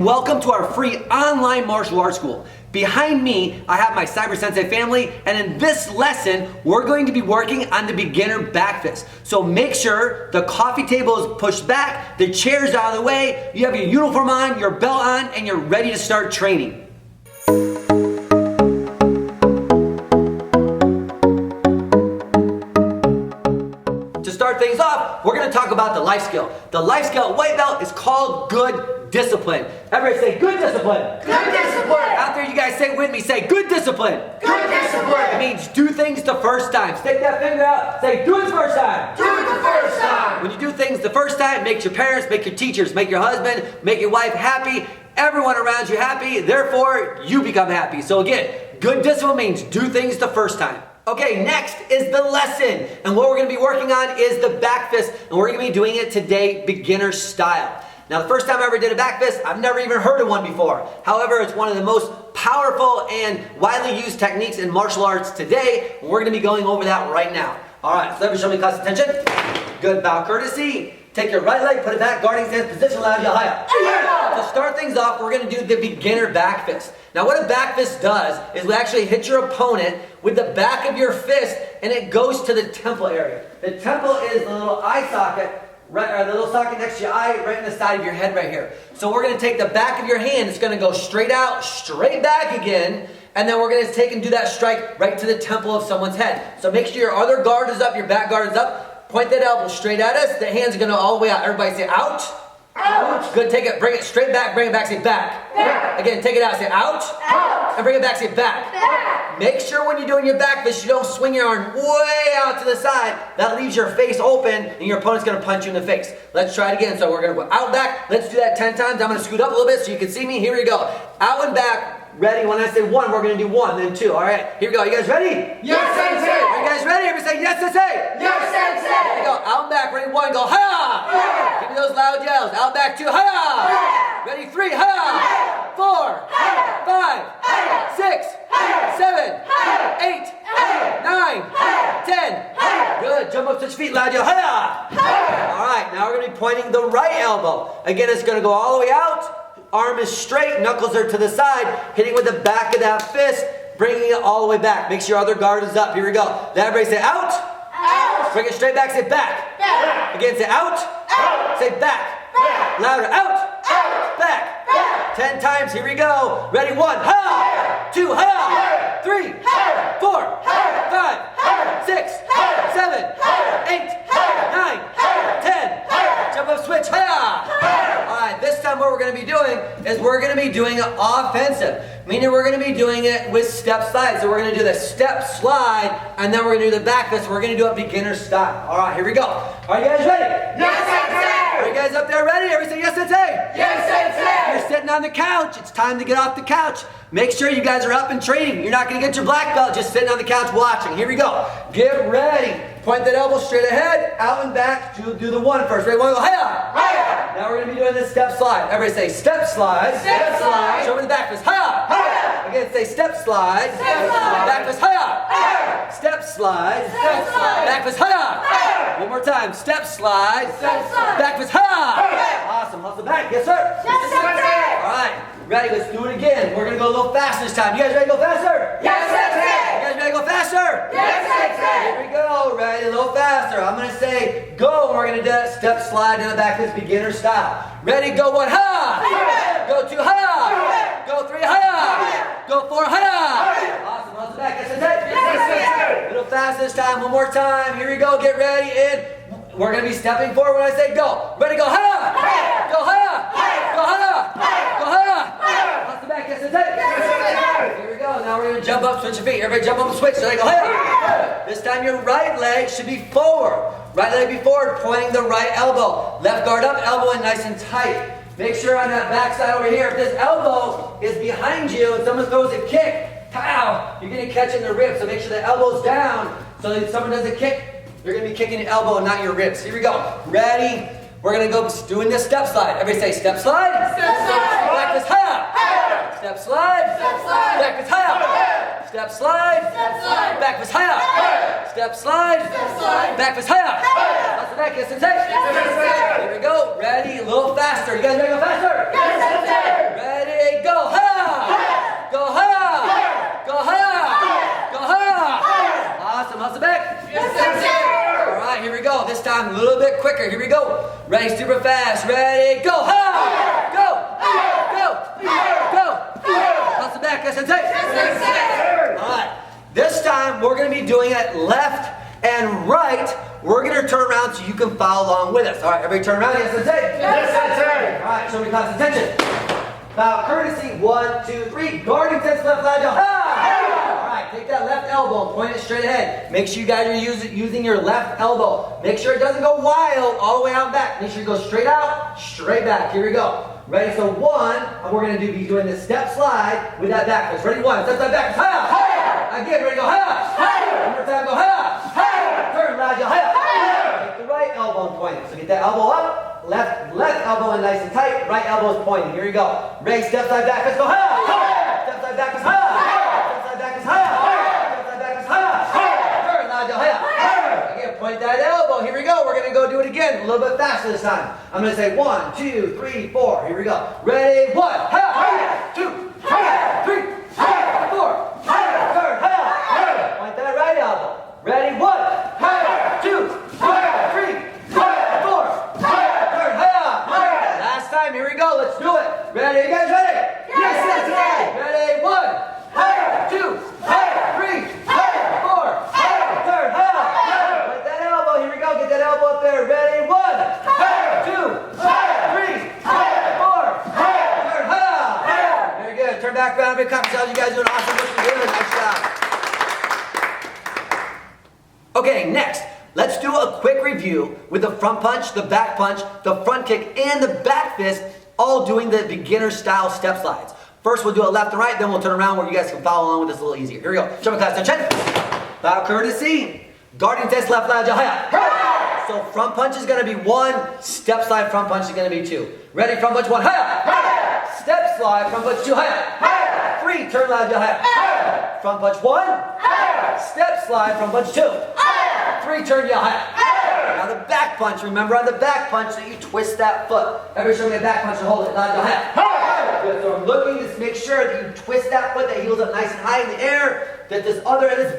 and welcome to our free online martial arts school. Behind me, I have my Cyber Sensei family, and in this lesson, we're going to be working on the beginner back fist. So make sure the coffee table is pushed back, the chair's out of the way, you have your uniform on, your belt on, and you're ready to start training. To start things off, we're going to talk about the life skill. The life skill white belt is called good discipline. Everybody say good discipline. Good discipline. Out there, you guys say it with me. Say good discipline. Good discipline. It means do things the first time. Stick that finger out. Say do it the first time. Do it the first time. When you do things the first time, make your parents, make your teachers, make your husband, make your wife happy. Everyone around you happy. Therefore, you become happy. So again, good discipline means do things the first time. Okay, next is the lesson. And what we're going to be working on is the back fist. And we're going to be doing it today beginner style. Now, the first time I ever did a back fist, I've never even heard of one before. However, it's one of the most powerful and widely used techniques in martial arts today. And we're going to be going over that right now. All right, so everybody show me class attention. Good bow courtesy. Take your right leg, put it back, guarding stance position, loud yell high. To start things off, we're going to do the beginner back fist. Now what a back fist does is we actually hit your opponent with the back of your fist and it goes to the temple area. The temple is the little eye socket, right, or the little socket next to your eye, right in the side of your head right here. So we're going to take the back of your hand, it's going to go straight out, straight back again, and then we're going to take and do that strike right to the temple of someone's head. So make sure your other guard is up, your back guard is up. Point that elbow straight at us. The hands are going to all the way out. Everybody say out. Out. Good. Take it. Bring it straight back. Bring it back. Say back. Back. Again, take it out. Say out. Out. And bring it back. Say back. Back. Make sure when you're doing your back fist, you don't swing your arm way out to the side. That leaves your face open and your opponent's going to punch you in the face. Let's try it again. So we're going to go out, back. Let's do that 10 times. I'm going to scoot up a little bit so you can see me. Here we go. Out and back. Ready? When I say one, we're going to do one, then two. All right. Here we go. You guys ready? Yes, Sensei. Are you guys ready? Everybody say yes, Sensei. Yes, Sensei. Here we go. Out and back. Ready? One. Go. Hiya! Hiya! Give me those loud yells. Out back. Two. Hiya! Hiya! Ready? Three. Hiya! Hiya! Four. Hiya! 5. Hiya! 6. Hiya! 7. Hiya! 8. Hiya! 9. Hiya! 10. Hiya! Good. Jump up, touch feet, loud yell. Hiya! Hiya! All right. Now we're going to be pointing the right elbow. Again, it's going to go all the way out. Arm is straight, knuckles are to the side, hitting with the back of that fist, bringing it all the way back. Make sure your other guard is up. Here we go. Now everybody say out. Out. Bring it straight back, say back. Back. Again, say out. Out. Say back. Back. Louder, out. Out. Back. Back. 10 times, here we go. Ready, 1, ha. 2, ha. 3, 4, 5, 6, 7, 8, 9, 10. Jump up, switch, ha. Alright, this time what we're going to be doing is we're going to be doing it offensive. Meaning we're going to be doing it with step slide. So we're going to do the step slide and then we're going to do the back fist. We're going to do it beginner style. Alright, here we go. Are you guys ready? Yes, Sensei. Are you guys up there ready? Everybody say yes, Sensei. Yes, Sensei. You're sitting on the couch. It's time to get off the couch. Make sure you guys are up and training. You're not going to get your black belt just sitting on the couch watching. Here we go. Get ready. Point that elbow straight ahead, out and back. Do the one first. Ready? One, go, hiya! Hiya! Now we're going to be doing this step slide. Everybody say step slide. Step slide. Show me the back fist. Hiya! Hiya! Again, say step slide. Step slide. Back fist. Hiya! Hiya! Step slide. Step slide. Back fist. Hiya! Hiya! One more time. Step slide. Step slide. Back fist. Hiya! Hiya! Awesome. Hustle back. Yes, sir. Yes, Sensei. All right. Ready? Let's do it again. We're going to go a little faster this time. You guys ready to go faster? Yes, Sensei. You guys ready to go faster? Yes, Sensei. Here we go. Ready? A little faster. I'm going to say go, and we're going to do that step slide in the back fist beginner style. Ready? Go 1, ha! Hiya! Go 2, ha! Hiya! Go 3, ha! Hiya! Go 4, ha! Hiya! Awesome. Hustle back. Yes, that's it. Yes, Sensei. A little faster this time. One more time. Here we go. Get ready. And we're going to be stepping forward when I say go. Ready? Go, ha! Hiya! Go, ha! Hiya! Go, ha! Hiya! Go, ha! Hiya! Hustle back. Yes, that's it. Yes, Sensei. Here we go. Now we're going to jump up, switch your feet. Everybody jump up and switch. So they go, hey! This time your right leg should be forward. Right leg be forward, pointing the right elbow. Left guard up, elbow in nice and tight. Make sure on that back side over here, if this elbow is behind you and someone throws a kick, pow, you're going to catch it in the ribs. So make sure the elbow's down so that if someone does a kick, you're going to be kicking your elbow and not your ribs. Here we go. Ready? We're going to go doing this step slide. Everybody say step slide. Step slide. Back this high. Hiya! Step slide. Step slide. Back this high. Hiya! Step slide. Step slide. Back this high. Hiya! Step slide. Step slide. Back this high. Hiya! That's the back. Yes, Sensei. Yes, Sensei. Here we go. Ready? A little faster. You guys ready to go faster? Yes, Sensei. All right, here we go. This time a little bit quicker. Here we go. Ready, super fast. Ready, go. Ha! Go. Go. Go. Toss it back, Sensei. All right. This time we're going to be doing it left and right. We're going to turn around so you can follow along with us. All right, everybody turn around. Yes, Sensei. Yes, Sensei. All right, show me class attention. Bow courtesy. 1, 2, 3. Guarding tense left leg. Ha! All right, take that left elbow and point it straight ahead. Make sure you guys are using your left elbow. Make sure it doesn't go wild all the way out and back. Make sure you go straight out, straight back. Here we go. Ready? So 1, and we're going to be doing the step slide with that back fist. Ready? 1, step slide back. Ha! Again, ready? Go. Ha! One more time. Go. Ha! Turn, loud. Go. Ha! Take the right elbow and point it. So get that elbow up. Left elbow in nice and tight. Right elbow is pointing. Here we go. Ready? Step slide back. Let's go. Ha! Step slide back. Let's ha! Step slide back. Let's ha! Step slide back. Let's ha! Turn, loud. Go. Ha! Again, point that elbow. Here we go. We're going to go do it again. A little bit faster this time. I'm going to say 1, 2, 3, 4. Here we go. Ready? 1. Ha! 2. Ha! 3. Ha! 4. Ha! Turn. Ha! Point that right elbow. Ready? 1. Ha! 2. Ha! 3. Ha! 4. Turn. Ha! Last time. Here we go. Let's do it. Ready? You guys ready? Yes, Sensei. Ready? 1. Ha! 2. Ha! 3. Ha! 4. Ha! Turn. Ha! Point that elbow. Here we go. Get that elbow up there. Ready? 1. Ha! 2. Ha! 3. Ha! 4. Ha! Turn. Ha! Very good. Turn back around. Big clap yourselves. You guys doing awesome. Looking good. Nice job. Okay, next. Let's do a quick review with the front punch, the back punch, the front kick, and the back fist, all doing the beginner style step slides. First, we'll do it left and right, then we'll turn around where you guys can follow along with this a little easier. Here we go. Show me class attention. Bow courtesy. Guarding tense left leg. Jahaya. So front punch is going to be 1. Step slide front punch is going to be 2. Ready? Front punch 1. Haya. Step slide front punch 2. Haya. 3. Turn loud. Jahaya. Front punch 1. Step slide front punch 2. 3. Turn Jahaya. Now the back punch. Remember on the back punch that you twist that foot. Everybody show me a back punch and hold it. Loud. Jahaya. Good. So I'm looking to make sure that you twist that foot, that heels up nice and high in the air, that this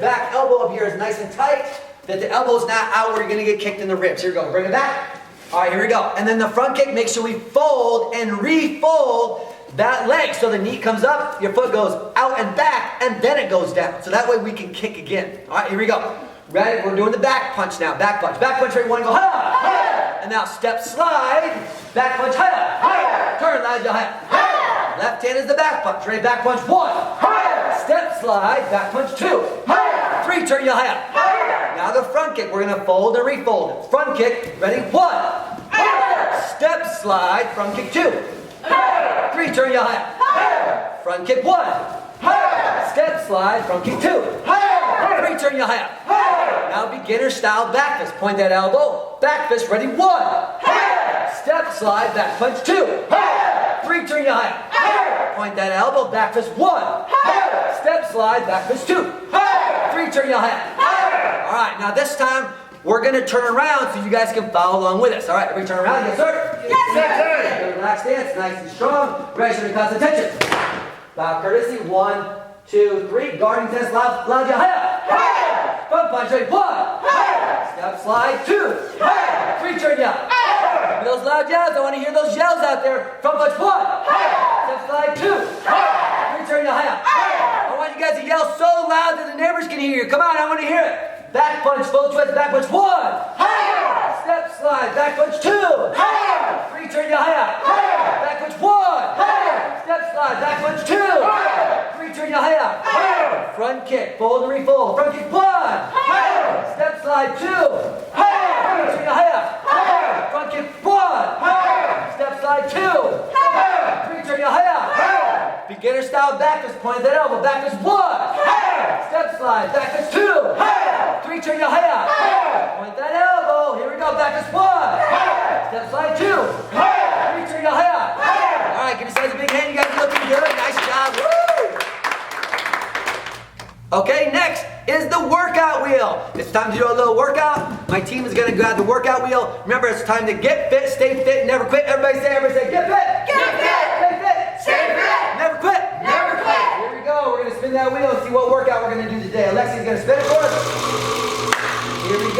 back elbow up here is nice and tight, that the elbow's not out where you're going to get kicked in the ribs. Here we go. Bring it back. All right, here we go. And then the front kick, make sure we fold and refold that leg. So the knee comes up, your foot goes out and back, and then it goes down. So that way we can kick again. All right, here we go. Ready? We're doing the back punch now. Back punch. Back punch, ready? 1, go. Ha! And now step slide. Back punch. Ha! Turn, loud. Ha! Left hand is the back punch. Ready? Back punch 1. Step slide. Back punch 2. 3. Turn your hand. Now the front kick. We're going to fold and refold it. Front kick. Ready? 1. Step slide. Front kick 2. 3. Turn your hand. Front kick 1. Step slide. Front kick 2. 3. Turn your hand. Now beginner style back fist. Point that elbow. Back fist. Ready? 1. Step slide. Back punch 2. 3. Turn your hand. Point that elbow. Back fist 1. Step slide. Back fist 2. 3. Turn your hand. All right. Now this time we're going to turn around so you guys can follow along with us. All right. Everybody turn around. Yes, sir. Yes, sir. Good relaxed stance. Nice and strong. Ready to class attention. Bow courtesy. 1, 2, 3. Guarding tense. Loud. Front punch. Ready. 1. Step slide. 2. 3. Turn your hand. Those loud yells. I want to hear those yells out there. Front punch 1. Step slide 2. 3. Turn your hand. I want you guys to yell so loud that the neighbors can hear you. Come on, I want to hear it. Back punch, full twist, back punch 1. Step slide, back punch 2. 3. Turn your hand. Back punch 1. Step slide, back punch 2. 3. Turn your hand. Front kick, fold and refold. Front kick 1. Step slide 2. 3. Turn your hand. Front kick 1. Step slide 2. 3. Turn your hand. Beginner style back fist, point that elbow. Back fist 1. Step slide, back fist 2. 3. Turn your hand. Point that elbow. Here we go. Back fist 1. Step slide 2. 3. Turn your hand. All right, give yourselves a big hand. You guys are looking good. Nice job. Woo! Okay, next is the workout wheel. It's time to do a little workout. My team is going to grab the workout wheel. Remember, it's time to get fit, stay fit, never quit. Everybody say, get fit. Get fit. Stay fit. Stay fit. Never quit. Never quit. Here we go. We're going to spin that wheel and see what workout we're going to do today. Alexi's going to spin it for us. Here we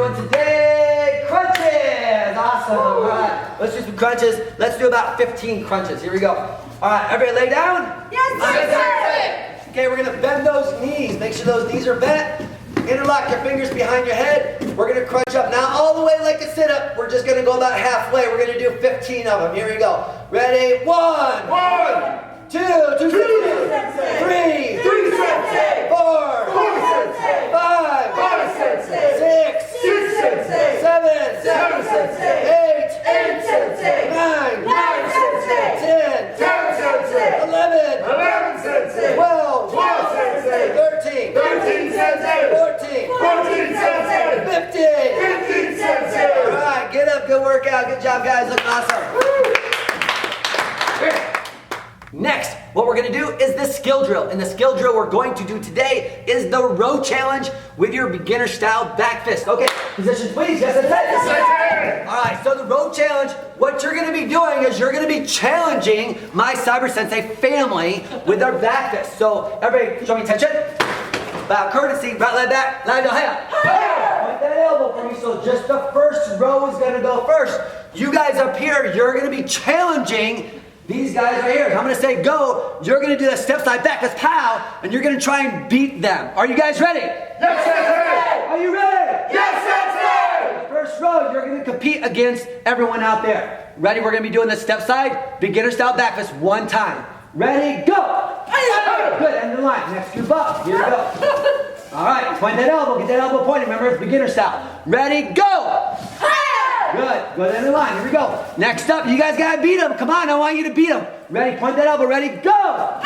doing today? Crunches. Awesome. All right. Let's do some crunches. Let's do about 15 crunches. Here we go. All right. Everybody lay down. Yes, sir. Okay, we're going to bend those knees. Make sure those knees are bent. Interlock your fingers behind your head. We're going to crunch up. Now, all the way like a sit-up. We're just going to go about halfway. We're going to do 15 of them. Here we go. Ready? 1, 2, 2 sensei. 3, 3 sensei. 4, 4 5, 5 sensei. 6, 6 sensei. 7, 7 sensei. 8, 8 sensei. 9, 9 sensei. 10, 10 sensei. 11, 11 sensei. 12, 12 sensei. 13, 13 sensei. 14, 14 sensei. 15. 15 sensei. All right, get up, good workout. Good job, guys. Look awesome. Next, what we're going to do is the skill drill. And the skill drill we're going to do today is the row challenge with your beginner style back fist. Okay, positions please. Yes, Sensei. all right, so the row challenge, what you're going to be doing is you're going to be challenging my Cyber Sensei family with their back fist. So everybody show me attention. Bow courtesy, right leg back, line your head. Point that elbow for me. So just the first row is going to go first. You guys up here, you're going to be challenging these guys right here. I'm going to say go. You're going to do the step side back, let's pow, and you're going to try and beat them. Are you guys ready? Yes, sensei. Are you ready? Yes, sensei. First row, you're going to compete against everyone out there. Ready? We're going to be doing the step side, beginner style back fist one time. Ready? Go. Good. End of the line. Next group up. Here we go. All right. Point that elbow. Get that elbow pointed. Remember, it's beginner style. Ready? Go. Good. Go down the line. Here we go. Next up, you guys gotta beat them. Come on, I want you to beat them. Ready? Point that elbow. Ready? Go.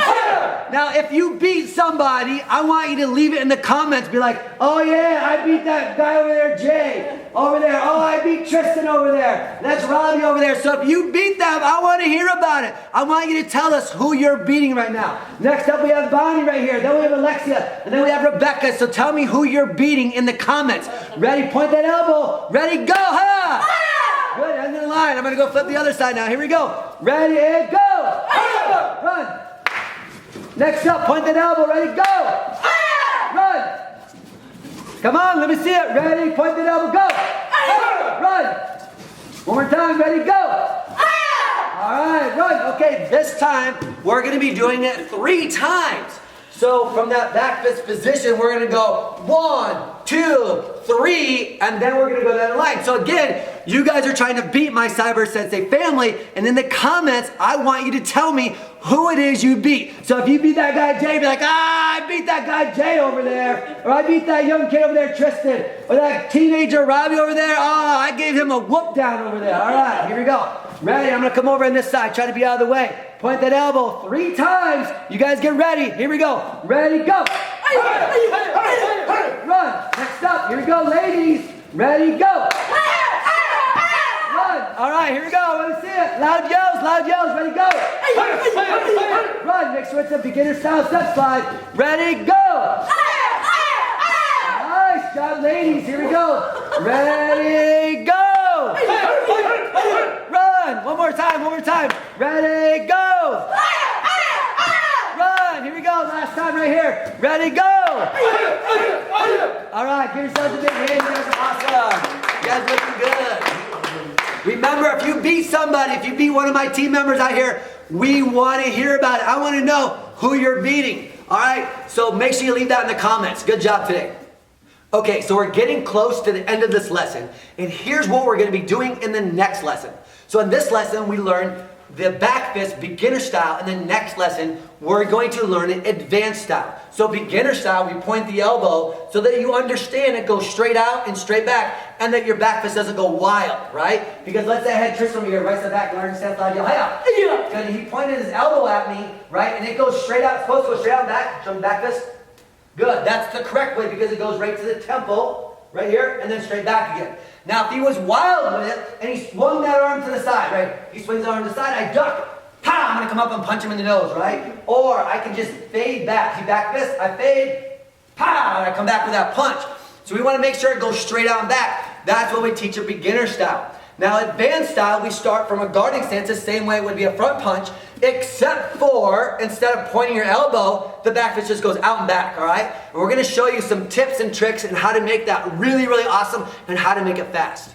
Now, if you beat somebody, I want you to leave it in the comments. Be like, oh yeah, I beat that guy over there, Jay. Over there. Oh, I beat Tristan over there. That's Robbie over there. So if you beat them, I want to hear about it. I want you to tell us who you're beating right now. Next up, we have Bonnie right here. Then we have Alexia. And then we have Rebecca. So tell me who you're beating in the comments. Ready? Point that elbow. Ready? Go. Ha! Good, end of the line. I'm going to go flip the other side now. Here we go. Ready, and go. Run. Next up, point that elbow. Ready, go. Run. Come on, let me see it. Ready, point that elbow, go. Run. One more time. Ready, go. All right, run. Okay, this time we're going to be doing it 3 times. So from that back fist position, we're going to go 1, 2, 3, and then we're going to go down the line. So again, you guys are trying to beat my Cyber Sensei family, and in the comments, I want you to tell me who it is you beat. So if you beat that guy Jay, be like, I beat that guy Jay over there, or I beat that young kid over there, Tristan, or that teenager Robbie over there, oh, I gave him a whoop down over there. All right, here we go. Ready? I'm going to come over on this side, try to be out of the way. Point that elbow 3 times. You guys get ready. Here we go. Ready, go. Run. Next up, here we go, ladies. Ready, go. Run. All right, here we go. Let me see it. Loud yells. Ready, go. Run. Make sure it's a beginner style step slide. Ready, go. Nice job, ladies. Here we go. Ready, go. Run. One more time. Ready, go. Run. Here we go. Last time right here. Ready, go. All right, give yourselves a big hand. You guys are awesome. You guys looking good. Remember, if you beat somebody, if you beat one of my team members out here, we want to hear about it. I want to know who you're beating. All right, so make sure you leave that in the comments. Good job today. Okay, so we're getting close to the end of this lesson, and here's what we're going to be doing in the next lesson. So in this lesson, we learned the back fist beginner style, and the next lesson, we're going to learn it advanced style. So beginner style, we point the elbow so that you understand it goes straight out and straight back, and that your back fist doesn't go wild, right? Because let's say I had Tristan over here, right to the back, learn step slide, yell, hey, and he pointed his elbow at me, right? And it goes straight out, it's supposed to go straight out and back, show me back fist. Good, that's the correct way because it goes right to the temple, right here, and then straight back again. Now, if he was wild with it, and he swung that arm to the side, right? He swings the arm to the side, I duck. Pow! I'm going to come up and punch him in the nose, right? Or I can just fade back. See, back fist, I fade, pow! And I come back with that punch. So we want to make sure it goes straight out and back. That's what we teach a beginner style. Now, advanced style, we start from a guarding stance the same way it would be a front punch, except for, instead of pointing your elbow, the back fist just goes out and back, all right? And we're gonna show you some tips and tricks and how to make that really, really awesome and how to make it fast.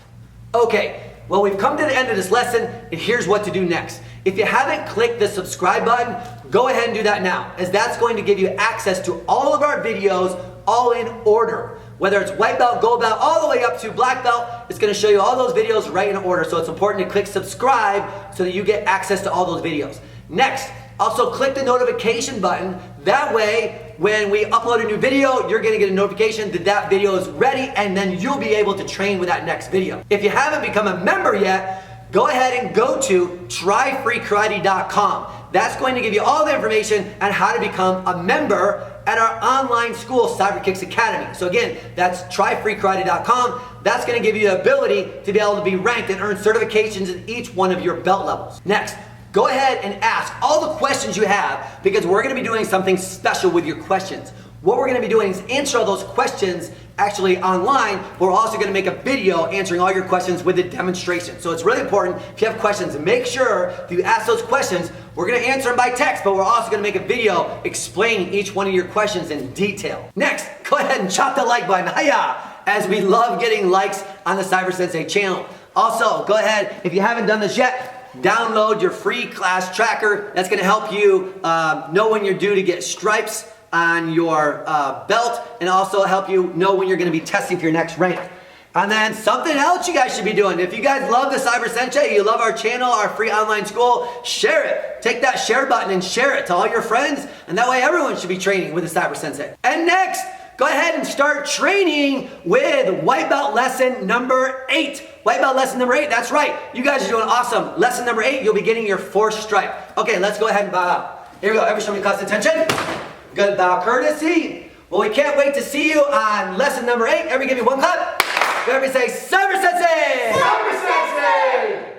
Okay, well, we've come to the end of this lesson, and here's what to do next. If you haven't clicked the subscribe button, go ahead and do that now, as that's going to give you access to all of our videos, all in order. Whether it's white belt, gold belt, all the way up to black belt, it's gonna show you all those videos right in order. So it's important to click subscribe so that you get access to all those videos. Next, also click the notification button. That way, when we upload a new video, you're gonna get a notification that that video is ready, and then you'll be able to train with that next video. If you haven't become a member yet, go ahead and go to tryfreekarate.com. That's going to give you all the information on how to become a member at our online school, Cyber Kicks Academy. So again, that's tryfreekarate.com. That's going to give you the ability to be able to be ranked and earn certifications in each one of your belt levels. Next, go ahead and ask all the questions you have, because we're going to be doing something special with your questions. What we're going to be doing is answer all those questions actually online. We're also going to make a video answering all your questions with a demonstration. So it's really important, if you have questions, make sure that you ask those questions. We're going to answer them by text, but we're also going to make a video explaining each one of your questions in detail. Next, go ahead and chop the like button, hiya, as we love getting likes on the Cyber Sensei channel. Also, go ahead, if you haven't done this yet, download your free class tracker. That's going to help you know when you're due to get stripes on your belt, and also help you know when you're going to be testing for your next rank. And then something else you guys should be doing. If you guys love the Cyber Sensei, you love our channel, our free online school, share it. Take that share button and share it to all your friends, and that way everyone should be training with the Cyber Sensei. And next, go ahead and start training with white belt lesson number 8. White belt lesson number 8, that's right. You guys are doing awesome. Lesson number 8, you'll be getting your 4th stripe. Okay, let's go ahead and bow out. Here we go, everybody show me close attention. Good bow courtesy. Well, we can't wait to see you on lesson number 8. Everybody give me one clap. Everybody say, Cyber Sensei! Cyber Sensei!